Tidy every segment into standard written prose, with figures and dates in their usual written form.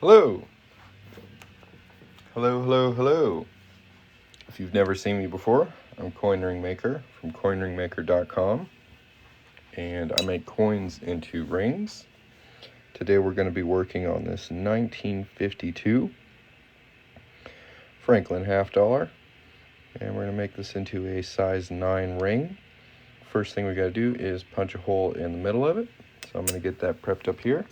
Hello. Hello. If you've never seen me before, I'm Coin Ring Maker from coinringmaker.com, and I make coins into rings. Today we're going to be working on this 1952 Franklin half dollar, and we're going to make this into a size 9 ring. First thing we got to do is punch a hole in the middle of it, so I'm going to get that prepped up here.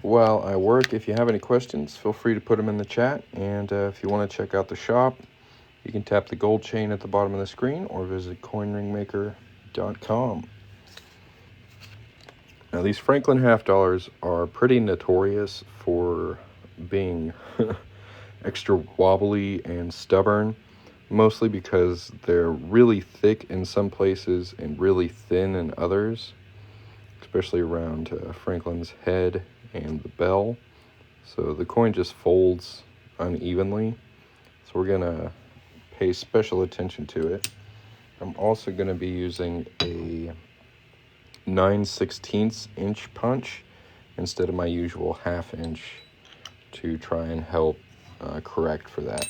While I work, if you have any questions, feel free to put them in the chat. And if you want to check out the shop, you can tap the gold chain at the bottom of the screen or visit coinringmaker.com. Now, these Franklin half dollars are pretty notorious for being extra wobbly and stubborn, mostly because they're really thick in some places and really thin in others, especially around Franklin's head and the bell, so the coin just folds unevenly, so we're gonna pay special attention to it. I'm also going to be using a 9/16 inch punch instead of my usual 1/2 inch to try and help correct for that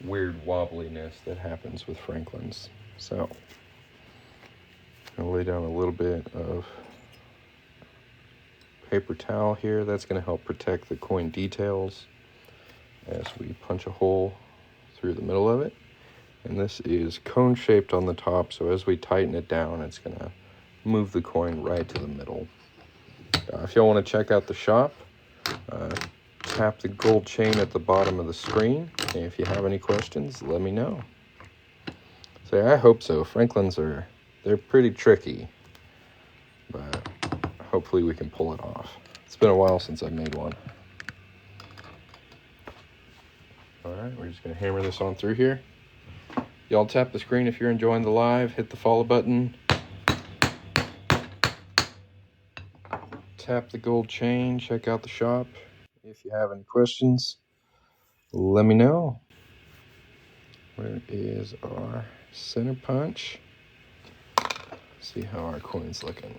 weird wobbliness that happens with Franklin's. So I'll lay down a little bit of paper towel here. That's going to help protect the coin details as we punch a hole through the middle of it. And this is cone shaped on the top, so as we tighten it down, it's going to move the coin right to the middle. If y'all want to check out the shop, tap the gold chain at the bottom of the screen. And if you have any questions, let me know. So I hope so. Franklin's they're pretty tricky, but hopefully we can pull it off. It's been a while since I've made one. Alright, we're just going to hammer this on through here. Y'all tap the screen if you're enjoying the live. Hit the follow button. Tap the gold chain. Check out the shop. If you have any questions, let me know. Where is our center punch? See how our coin's looking.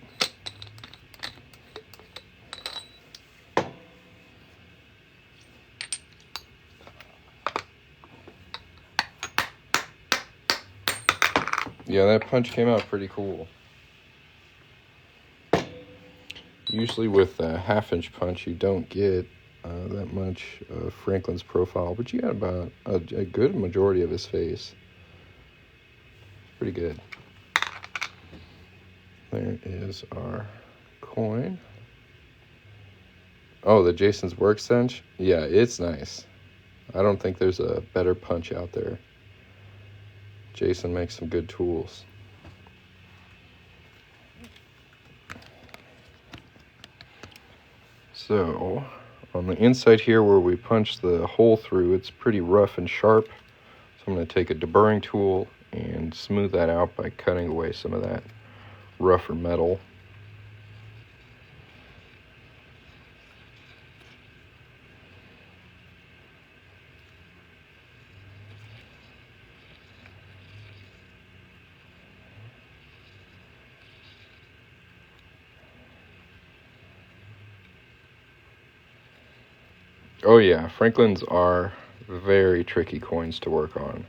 Yeah, that punch came out pretty cool. Usually with a 1/2 inch punch, you don't get that much of Franklin's profile, but you got about a good majority of his face. Pretty good. There is our coin. Oh, the Jason's Workbench? Yeah, it's nice. I don't think there's a better punch out there. Jason makes some good tools. So, on the inside here where we punch the hole through, it's pretty rough and sharp. So I'm going to take a deburring tool and smooth that out by cutting away some of that rougher metal. Oh yeah, Franklin's are very tricky coins to work on.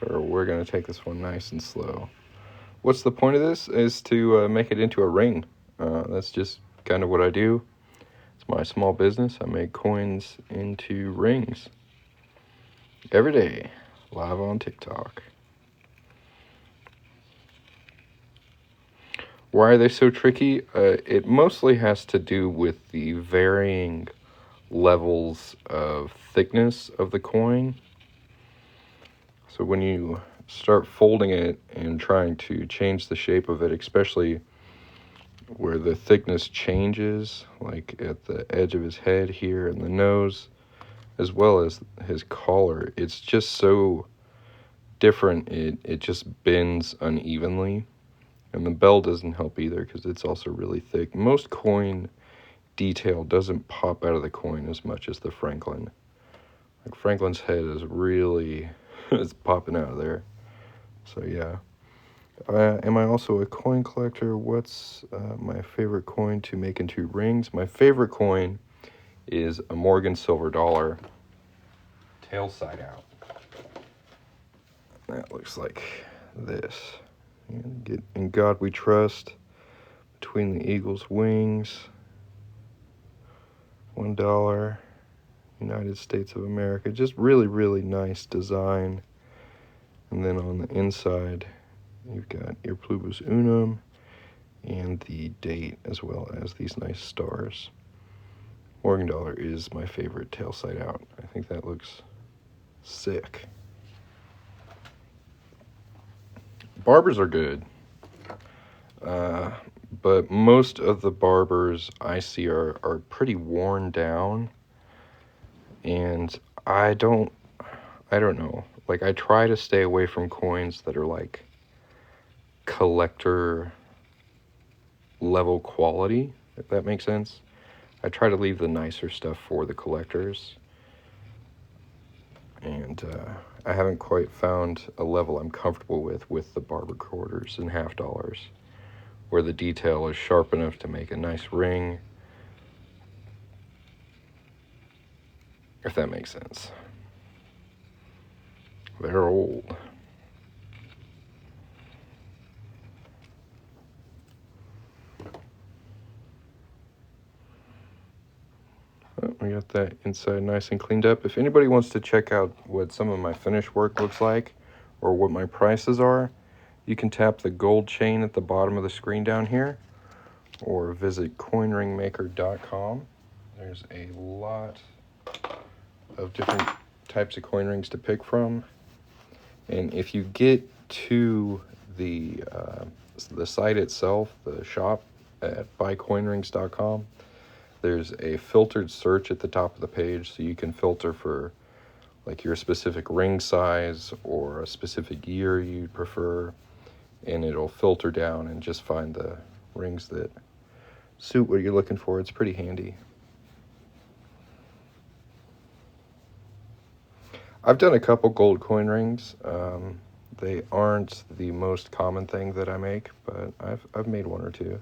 So we're going to take this one nice and slow. What's the point of this? Is to make it into a ring. That's just kind of what I do. It's my small business. I make coins into rings. Every day, live on TikTok. Why are they so tricky? It mostly has to do with the varying levels of thickness of the coin. So when you start folding it and trying to change the shape of it, especially where the thickness changes, like at the edge of his head here and the nose, as well as his collar, it's just so different. It just bends unevenly. And the bell doesn't help either because it's also really thick. Most coin detail doesn't pop out of the coin as much as the Franklin. Like Franklin's head is really it's popping out of there. So yeah. Am I also a coin collector? What's my favorite coin to make into rings? My favorite coin is a Morgan silver dollar, tail side out. That looks like this. And get In God We Trust, Between the Eagle's Wings, $1, United States of America. Just really, really nice design. And then on the inside, you've got Ir Pluribus Unum and the date, as well as these nice stars. Morgan dollar is my favorite tail side out. I think that looks sick. Barbers are good. But most of the barbers I see are pretty worn down. And I don't know. Like, I try to stay away from coins that are like collector level quality, if that makes sense. I try to leave the nicer stuff for the collectors. And I haven't quite found a level I'm comfortable with the barber quarters and half dollars, where the detail is sharp enough to make a nice ring, if that makes sense. They're old. Oh, we got that inside nice and cleaned up. If anybody wants to check out what some of my finished work looks like, or what my prices are, you can tap the gold chain at the bottom of the screen down here, or visit coinringmaker.com. There's a lot of different types of coin rings to pick from. And if you get to the site itself, the shop at buycoinrings.com, there's a filtered search at the top of the page, so you can filter for like your specific ring size or a specific year you prefer, and it'll filter down and just find the rings that suit what you're looking for. It's pretty handy. I've done a couple gold coin rings. They aren't the most common thing that I make, but I've made one or two.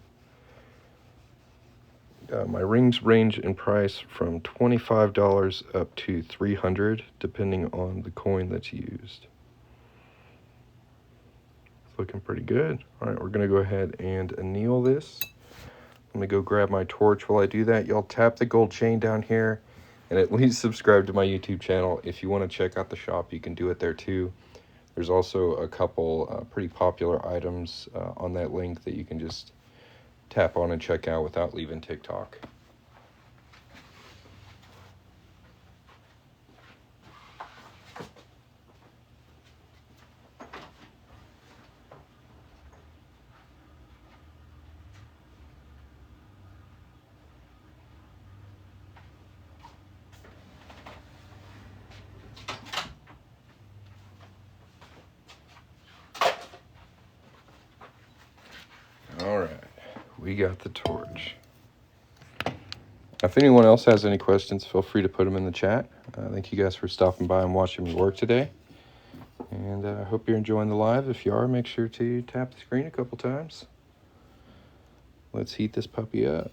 My rings range in price from $25 up to $300, depending on the coin that's used. It's looking pretty good. All right, we're gonna go ahead and anneal this. I'm gonna go grab my torch. While I do that, y'all tap the gold chain down here, and at least subscribe to my YouTube channel. If you want to check out the shop, you can do it there too. There's also a couple pretty popular items on that link that you can just tap on and check out without leaving TikTok. All right, we got the torch. If anyone else has any questions, feel free to put them in the chat. Thank you guys for stopping by and watching me work today. And I hope you're enjoying the live. If you are, make sure to tap the screen a couple times. Let's heat this puppy up.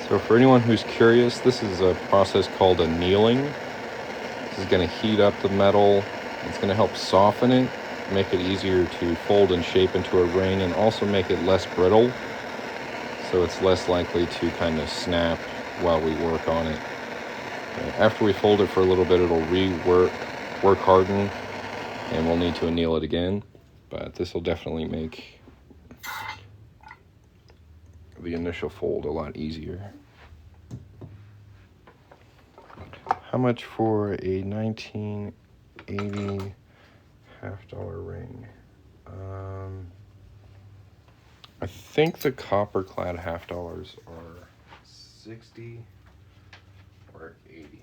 So for anyone who's curious, this is a process called annealing. This is going to heat up the metal. It's going to help soften it, make it easier to fold and shape into a ring, and also make it less brittle, so it's less likely to kind of snap while we work on it. After we fold it for a little bit, it'll work harden, and we'll need to anneal it again, but this will definitely make the initial fold a lot easier. How much for a 1980 half-dollar ring? I think the copper-clad half-dollars are 60 or 80.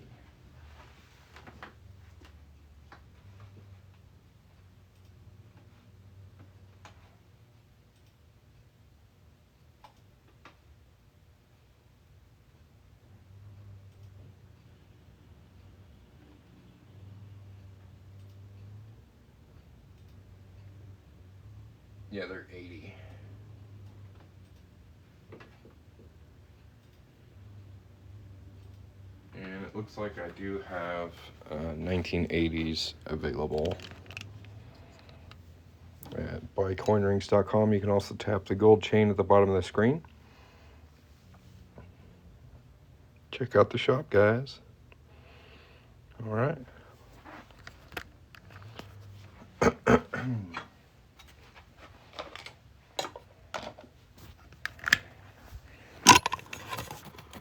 Yeah, they're 80. And it looks like I do have 1980s available at buycoinrings.com. You can also tap the gold chain at the bottom of the screen. Check out the shop, guys. All right.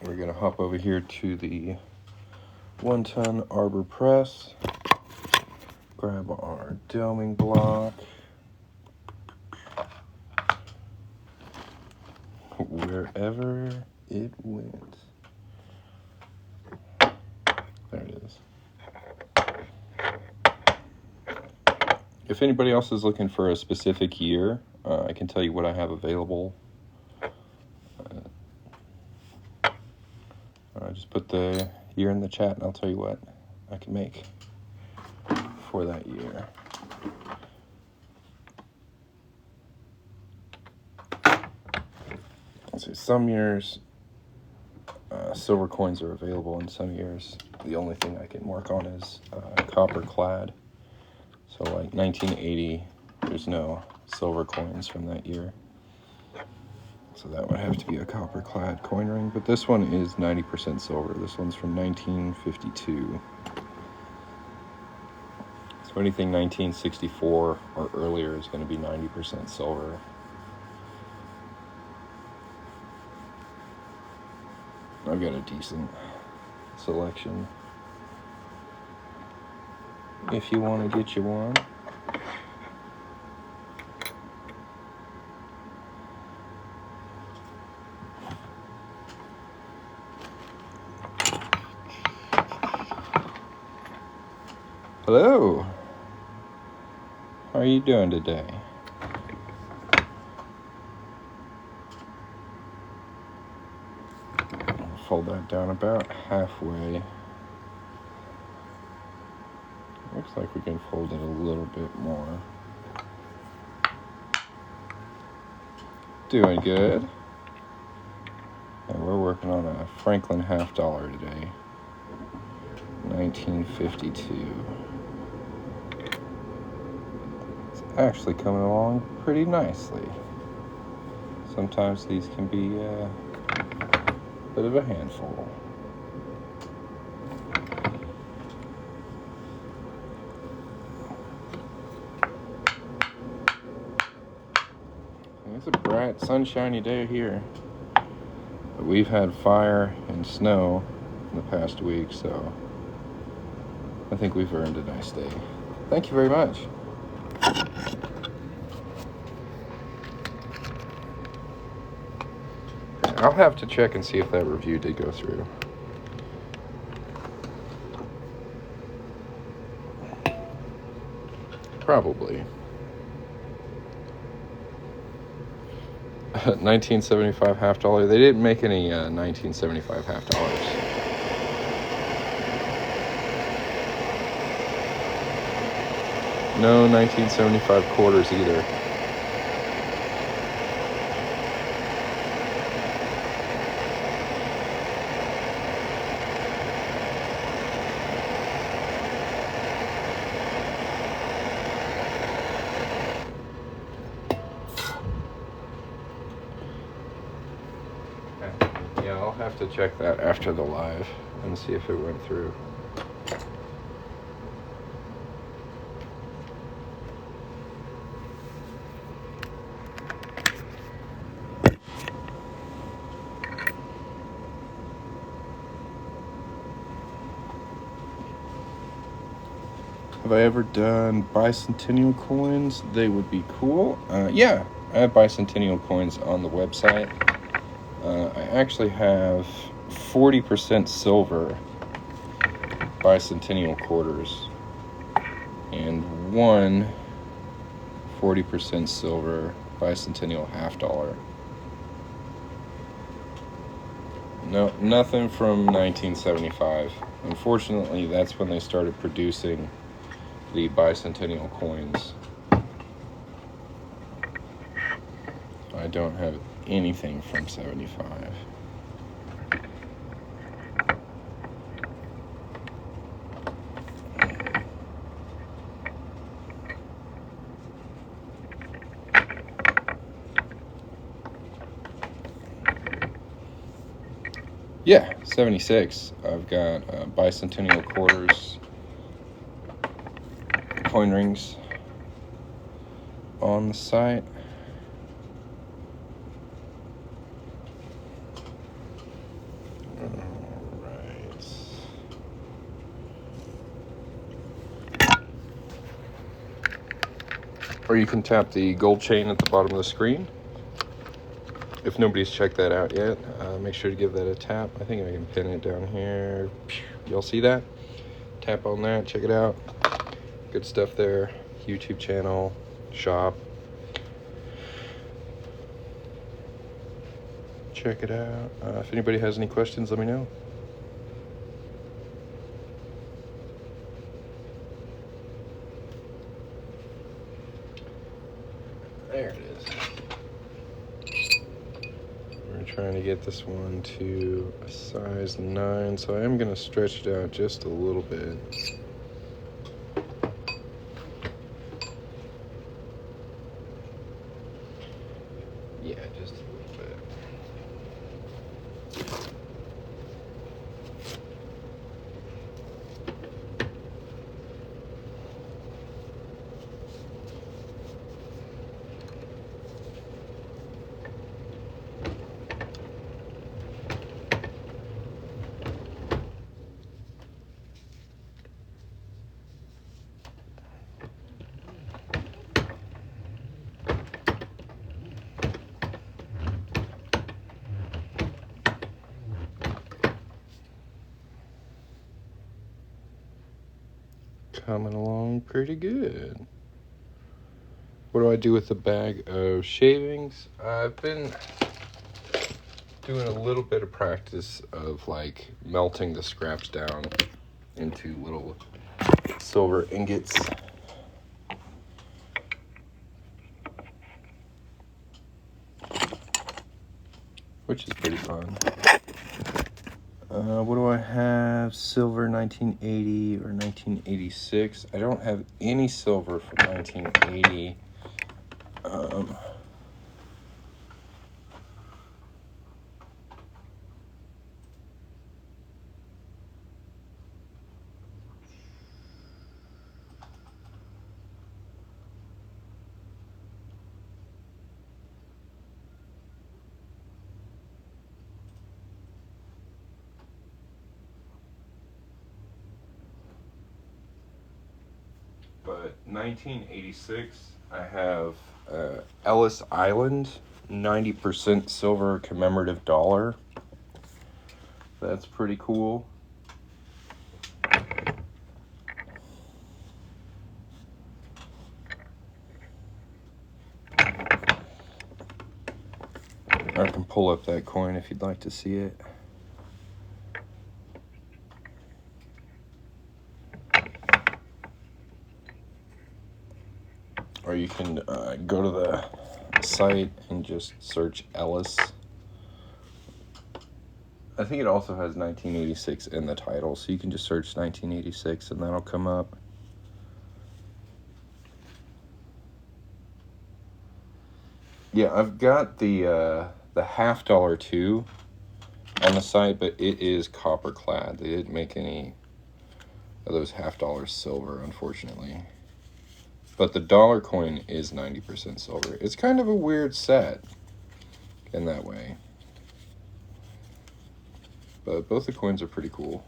We're going to hop over here to the 1-ton arbor press. Grab our doming block. Wherever it went. There it is. If anybody else is looking for a specific year, I can tell you what I have available. Just put the year in the chat and I'll tell you what I can make for that year. So some years silver coins are available, and some years the only thing I can work on is copper clad. So like 1980, there's no silver coins from that year. So that would have to be a copper clad coin ring, but this one is 90% silver. This one's from 1952. So anything 1964 or earlier is going to be 90% silver. I've got a decent selection if you want to get you one. Hello. How are you doing today? I'll fold that down about halfway. Looks like we can fold it a little bit more. Doing good. And we're working on a Franklin $50 today. 1952. It's actually coming along pretty nicely. Sometimes these can be a bit of a handful. It's a bright, sunshiny day here. But we've had fire and snow in the past week, so I think we've earned a nice day. Thank you very much. I'll have to check and see if that review did go through. Probably. 1975 $50. They didn't make any 1975 $50. No 1975 quarters either. Yeah, I'll have to check that after the live and see if it went through. Have I ever done bicentennial coins? They would be cool. Yeah, I have bicentennial coins on the website. I actually have 40% silver bicentennial quarters and one 40% silver bicentennial $50. No, nothing from 1975. Unfortunately, that's when they started producing the bicentennial coins. don't have anything from 75. Yeah, 76. I've got bicentennial quarters, coin rings on the site. Alright. Or you can tap the gold chain at the bottom of the screen. If nobody's checked that out yet, make sure to give that a tap. I think I can pin it down here. Y'all see that? Tap on that, check it out. Good stuff there. YouTube channel, shop. Check it out. If anybody has any questions, let me know. There it is. We're trying to get this one to a size 9, so I am going to stretch it out just a little bit. Yeah, just a little bit. Coming along pretty good. What do I do with the bag of shavings? I've been doing a little bit of practice of like melting the scraps down into little silver ingots. Which is pretty fun. What do I have? Silver 1980 or 1986. I don't have any silver from 1980. But 1986, I have Ellis Island, 90% silver commemorative dollar. That's pretty cool. I can pull up that coin if you'd like to see it. Or you can go to the site and just search Ellis. I think it also has 1986 in the title, so you can just search 1986 and that'll come up. Yeah, I've got the $50 too on the site, but it is copper clad. They didn't make any of those $50 silver, unfortunately. But the dollar coin is 90% silver. It's kind of a weird set in that way. But both the coins are pretty cool.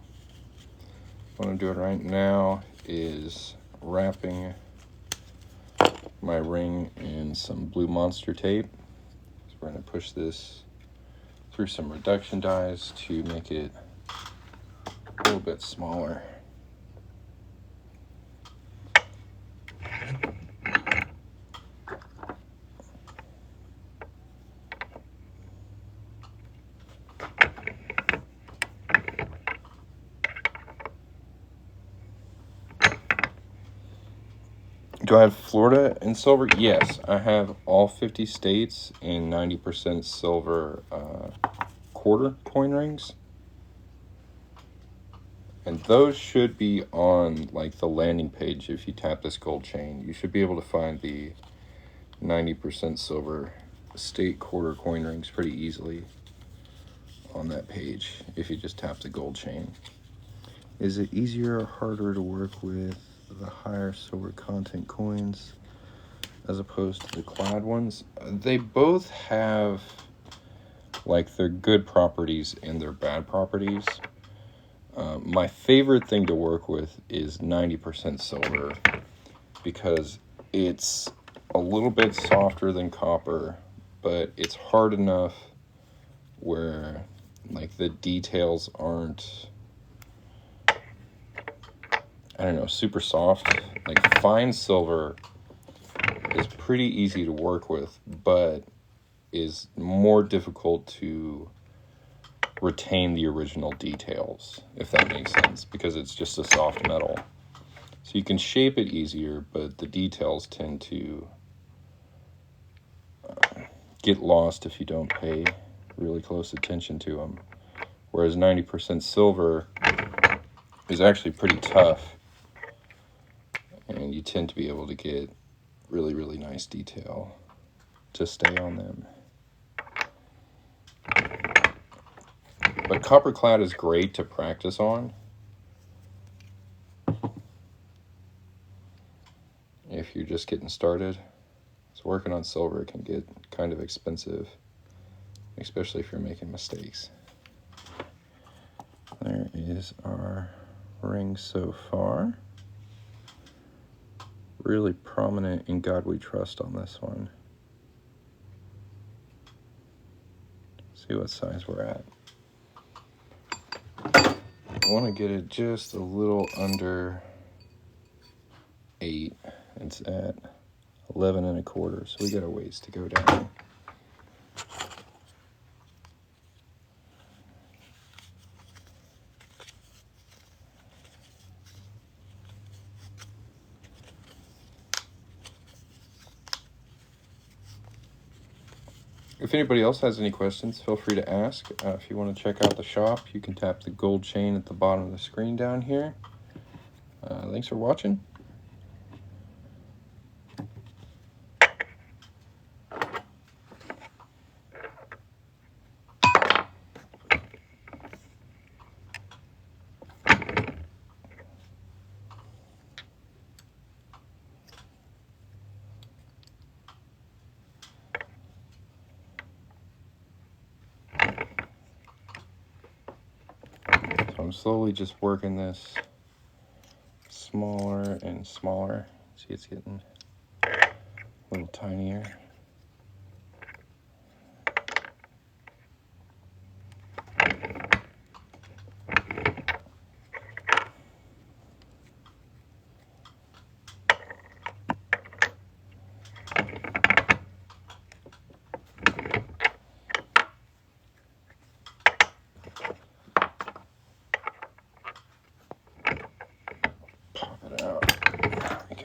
What I'm doing right now is wrapping my ring in some blue monster tape. So we're going to push this through some reduction dies to make it a little bit smaller. Do I have Florida in silver? Yes, I have all 50 states in 90% silver quarter coin rings. And those should be on like the landing page. If you tap this gold chain, you should be able to find the 90% silver state quarter coin rings pretty easily on that page if you just tap the gold chain. Is it easier or harder to work with the higher silver content coins as opposed to the clad ones? They both have like their good properties and their bad properties. My favorite thing to work with is 90% silver because it's a little bit softer than copper, but it's hard enough where like the details aren't, I don't know, super soft. Like fine silver is pretty easy to work with, but is more difficult to retain the original details, if that makes sense, because it's just a soft metal. So you can shape it easier, but the details tend to get lost if you don't pay really close attention to them. Whereas 90% silver is actually pretty tough, and you tend to be able to get really, really nice detail to stay on them. But copper clad is great to practice on. If you're just getting started. So working on silver can get kind of expensive, especially if you're making mistakes. There is our ring so far. Really prominent In God We Trust on this one. See what size we're at. I want to get it just a little under 8. It's at 11 1/4, so we got a ways to go down. If anybody else has any questions, feel free to ask. If you want to check out the shop, you can tap the gold chain at the bottom of the screen down here. Thanks for watching. So I'm slowly just working this smaller and smaller. See, it's getting a little tinier. Pop it out. There we go.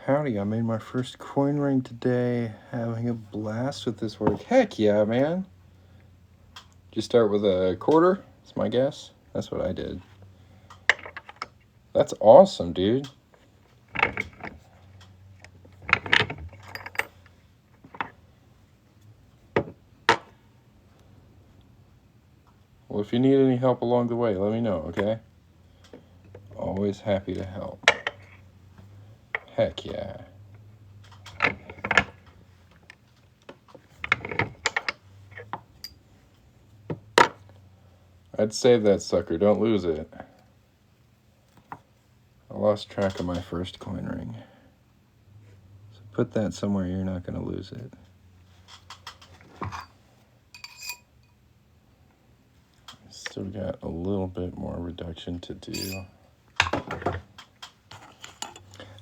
Howdy, I made my first coin ring today. Having a blast with this work. Heck yeah, man. Did you start with a quarter? That's my guess. That's what I did. That's awesome, dude. Well, if you need any help along the way, let me know, okay? Always happy to help. Heck yeah. I'd save that sucker. Don't lose it. I lost track of my first coin ring. So put that somewhere you're not going to lose it. Still got a little bit more reduction to do. I've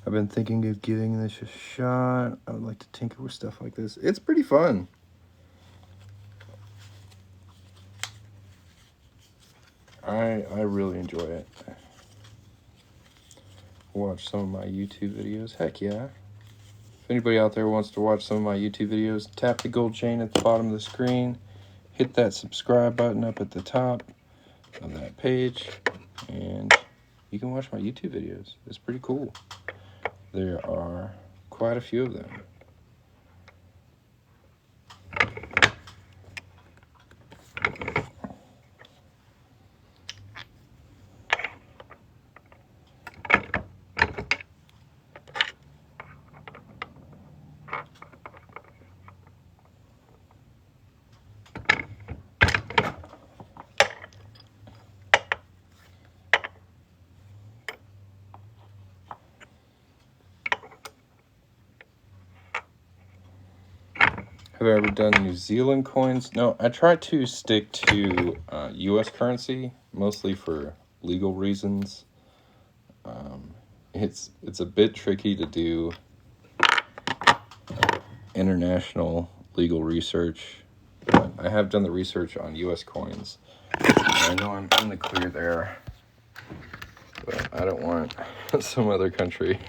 been thinking of giving this a shot. I would like to tinker with stuff like this. It's pretty fun. I really enjoy it. Watch some of my YouTube videos. Heck yeah. If anybody out there wants to watch some of my YouTube videos, tap the gold chain at the bottom of the screen. Hit that subscribe button up at the top of that page. And you can watch my YouTube videos. It's pretty cool. There are quite a few of them. Have I ever done New Zealand coins? No, I try to stick to US currency, mostly for legal reasons. It's a bit tricky to do international legal research, but I have done the research on US coins. I know I'm in the clear there, but I don't want some other country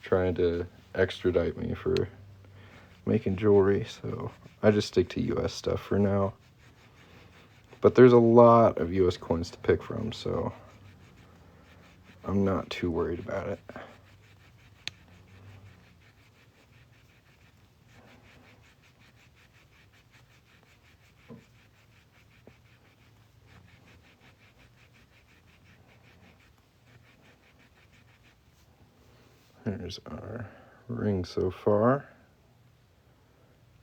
trying to extradite me for making jewelry, so I just stick to US stuff for now. But there's a lot of US coins to pick from, so I'm not too worried about it. Here's our ring so far.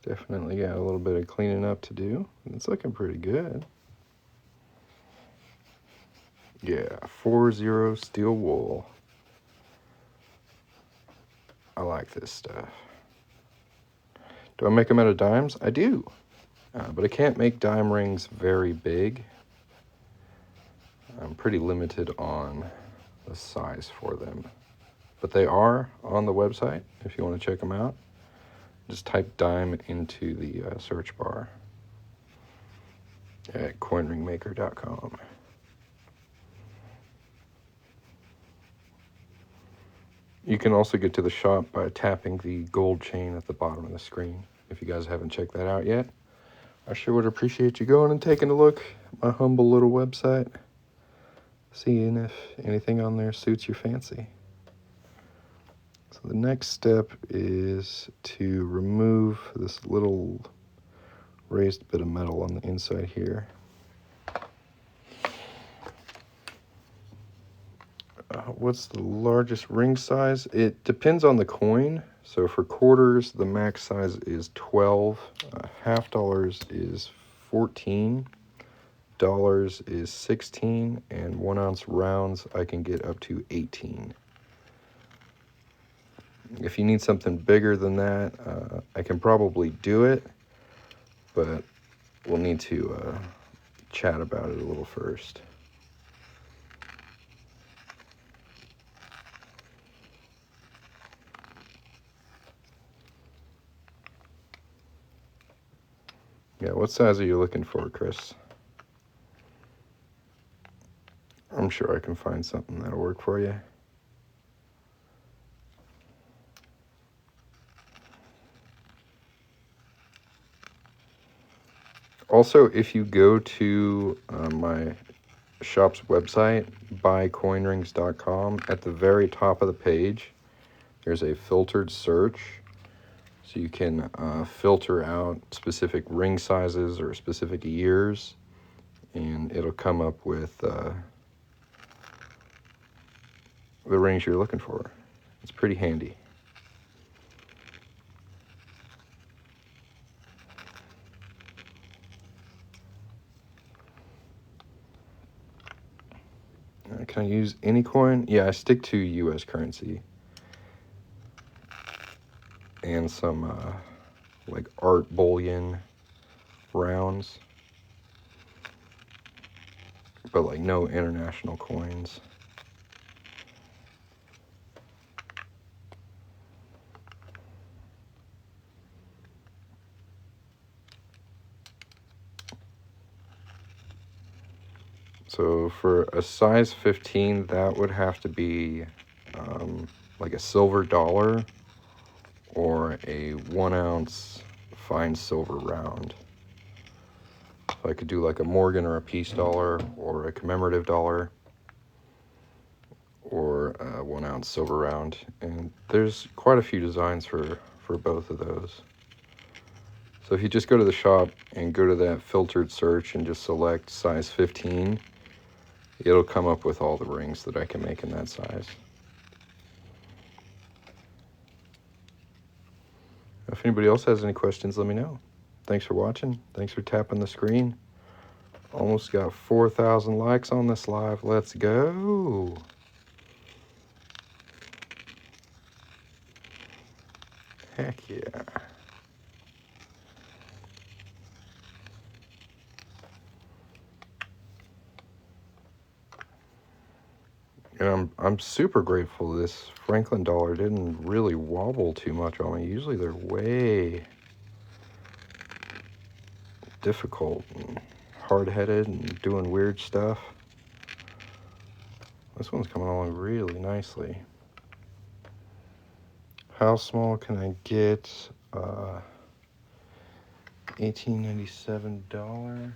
Definitely got a little bit of cleaning up to do. It's looking pretty good. Yeah, 4-0 steel wool. I like this stuff. Do I make them out of dimes? I do. But I can't make dime rings very big. I'm pretty limited on the size for them. But they are on the website if you want to check them out. Just type dime into the search bar at coinringmaker.com. You can also get to the shop by tapping the gold chain at the bottom of the screen. If you guys haven't checked that out yet, I sure would appreciate you going and taking a look at my humble little website, seeing if anything on there suits your fancy. So the next step is to remove this little raised bit of metal on the inside here. What's the largest ring size? It depends on the coin. So for quarters, the max size is 12. Half dollars is 14. Dollars is 16. And 1 ounce rounds, I can get up to 18. If you need something bigger than that, I can probably do it, but we'll need to chat about it a little first. Yeah, what size are you looking for, Chris? I'm sure I can find something that'll work for you. Also, if you go to my shop's website, buycoinrings.com, at the very top of the page, there's a filtered search. So you can filter out specific ring sizes or specific years, and it'll come up with the rings you're looking for. It's pretty handy. Can I use any coin? Yeah, I stick to US currency. And some like art bullion rounds. but like no international coins. So for a size 15, that would have to be like a silver dollar or a 1 ounce fine silver round. So I could do like a Morgan or a Peace dollar or a commemorative dollar or a 1 ounce silver round. And there's quite a few designs for both of those. So if you just go to the shop and go to that filtered search and just select size 15, it'll come up with all the rings that I can make in that size. If anybody else has any questions, let me know. Thanks for watching. Thanks for tapping the screen. Almost got 4,000 likes on this live. Let's go. Heck yeah. And I'm super grateful this Franklin dollar didn't really wobble too much on me. Usually they're way difficult and hard-headed and doing weird stuff. This one's coming along really nicely. How small can I get? $18.97.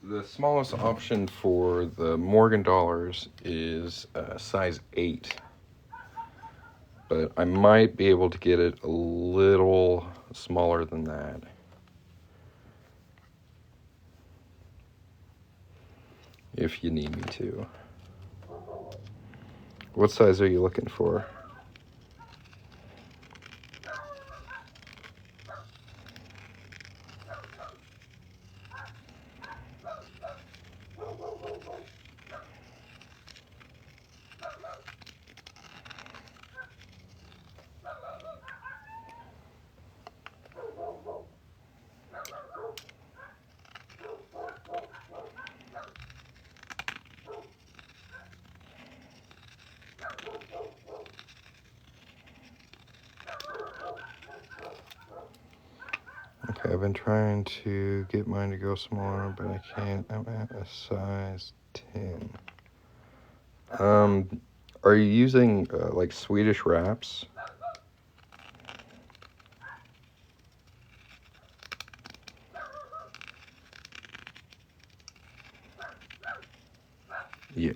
The smallest option for the Morgan dollars is size 8. But I might be able to get it a little smaller than that. If you need me to. What size are you looking for? Okay, I've been trying to get mine to go smaller, but I can't. I'm at a size 10. Are you using like Swedish wraps? Yeah.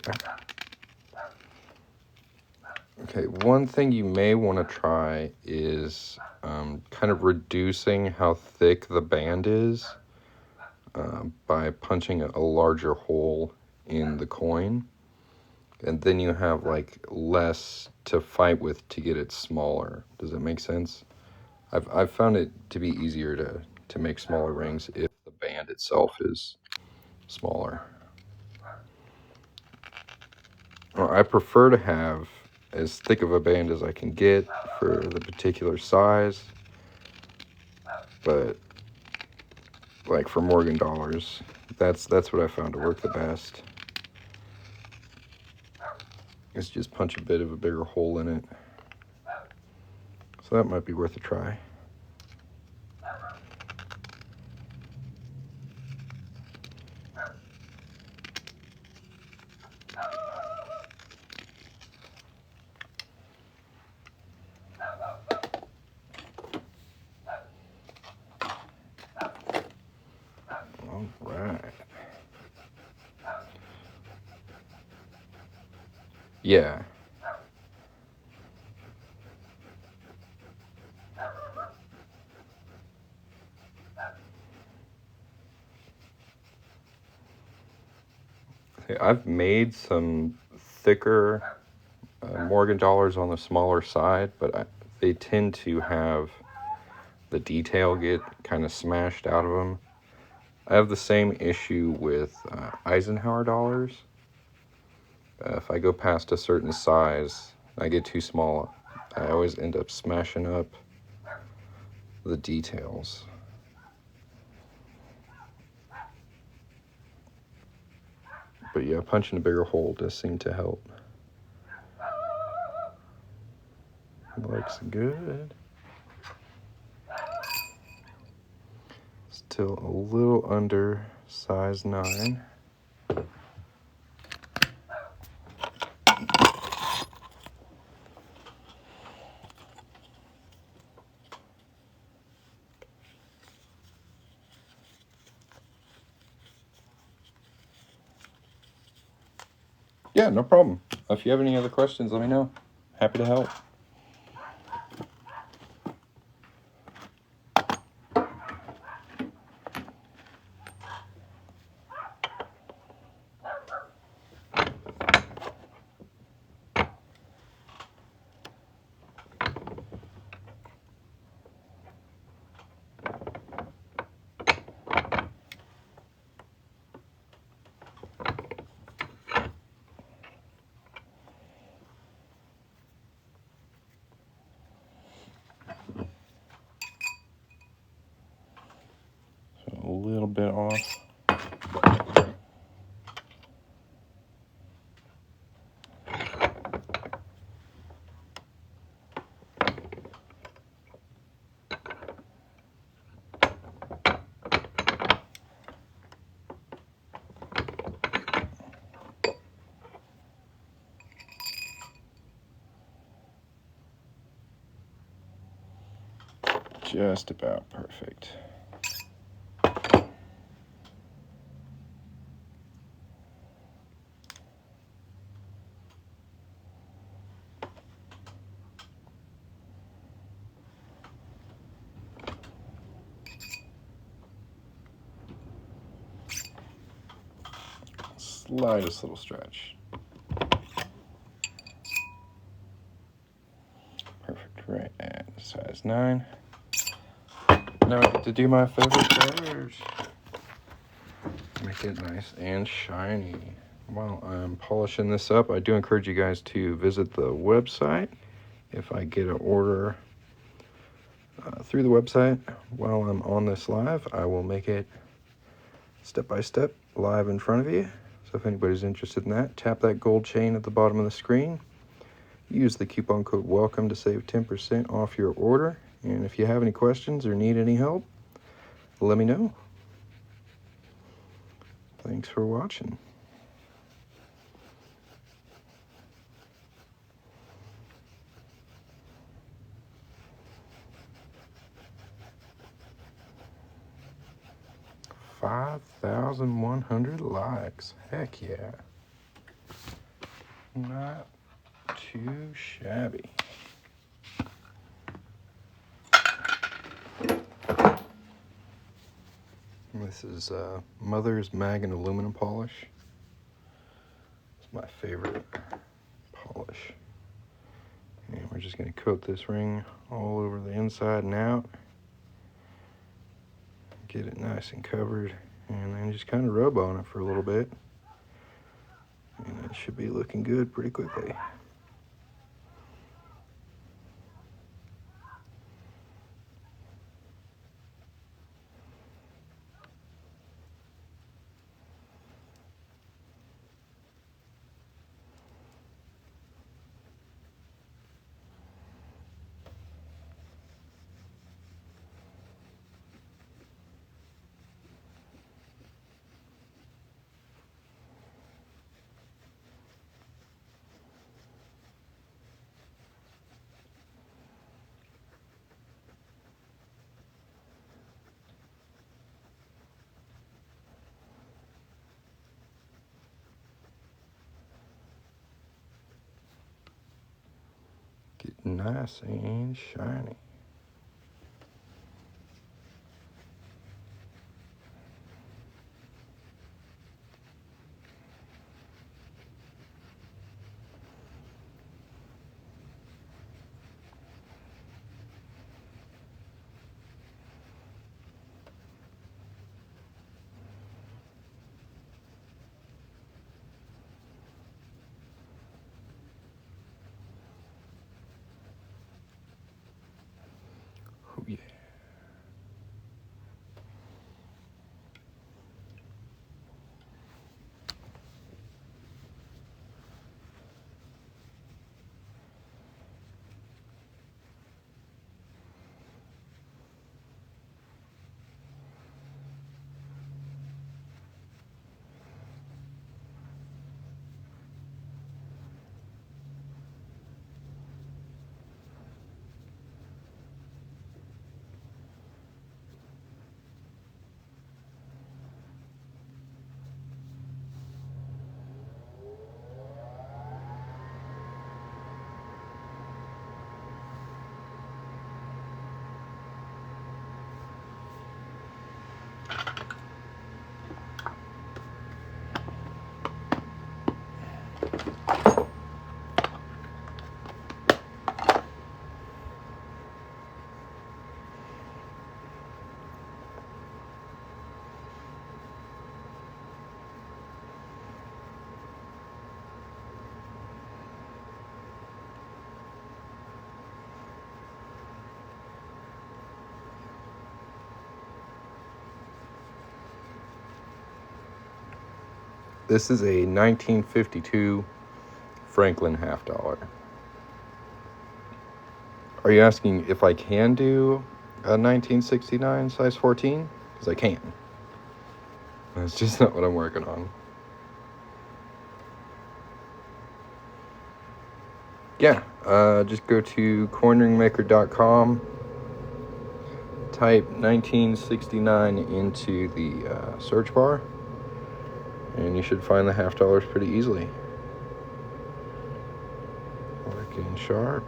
Okay, one thing you may want to try is kind of reducing how thick the band is by punching a larger hole in the coin. And then you have like less to fight with to get it smaller. Does that make sense? I've found it to be easier to make smaller rings if the band itself is smaller. Well, I prefer to have as thick of a band as I can get for the particular size, but like for Morgan dollars, that's what I found to work the best. Is just punch a bit of a bigger hole in it. So that might be worth a try. All right. Yeah. I've made some thicker Morgan dollars on the smaller side, but they tend to have the detail get kind of smashed out of them. I have the same issue with Eisenhower dollars. If I go past a certain size, I get too small, I always end up smashing up the details. But yeah, punching a bigger hole does seem to help. Looks good. Still a little under size 9. Yeah, no problem. If you have any other questions, let me know. Happy to help. So a little bit off. Just about perfect. Slightest little stretch. Perfect, right at size 9. Now I get to do my favorite part. Make it nice and shiny. While I'm polishing this up, I do encourage you guys to visit the website. If I get an order through the website while I'm on this live, I will make it step by step live in front of you. So if anybody's interested in that, tap that gold chain at the bottom of the screen. Use the coupon code WELCOME to save 10% off your order. And if you have any questions or need any help, let me know. Thanks for watching. $5,100 likes. Heck yeah. Not too shabby. This is Mother's Mag and Aluminum Polish. It's my favorite polish. And we're just going to coat this ring all over the inside and out. Get it nice and covered. And then just kind of rub on it for a little bit. And it should be looking good pretty quickly. Get nice and shiny. This is a 1952 Franklin half dollar. Are you asking if I can do a 1969 size 14? Because I can. That's just not what I'm working on. Yeah, just go to coinringmaker.com, type 1969 into the search bar, and you should find the half dollars pretty easily. Working sharp.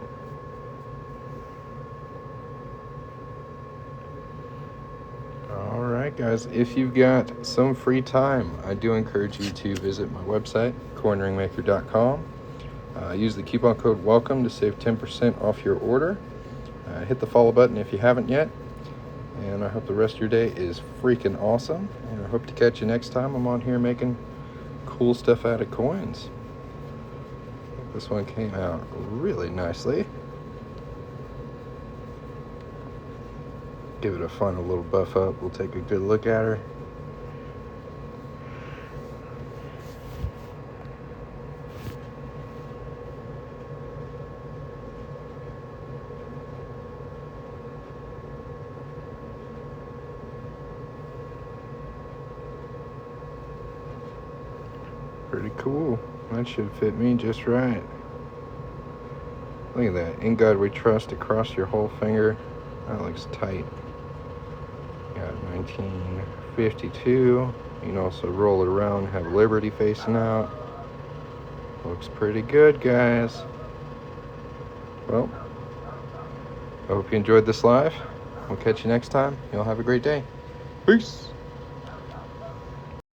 Alright guys, if you've got some free time, I do encourage you to visit my website, coinringmaker.com. Use the coupon code WELCOME to save 10% off your order. Hit the follow button if you haven't yet. And I hope the rest of your day is freaking awesome. And I hope to catch you next time I'm on here making cool stuff out of coins. This one came out really nicely. Give it a final little buff up. We'll take a good look at her. Pretty cool. That should fit me just right. Look at that. In God we trust across your whole finger. That looks tight. Got 1952. You can also roll it around, have Liberty facing out. Looks pretty good, guys. Well, I hope you enjoyed this live. We'll catch you next time. Y'all have a great day. Peace.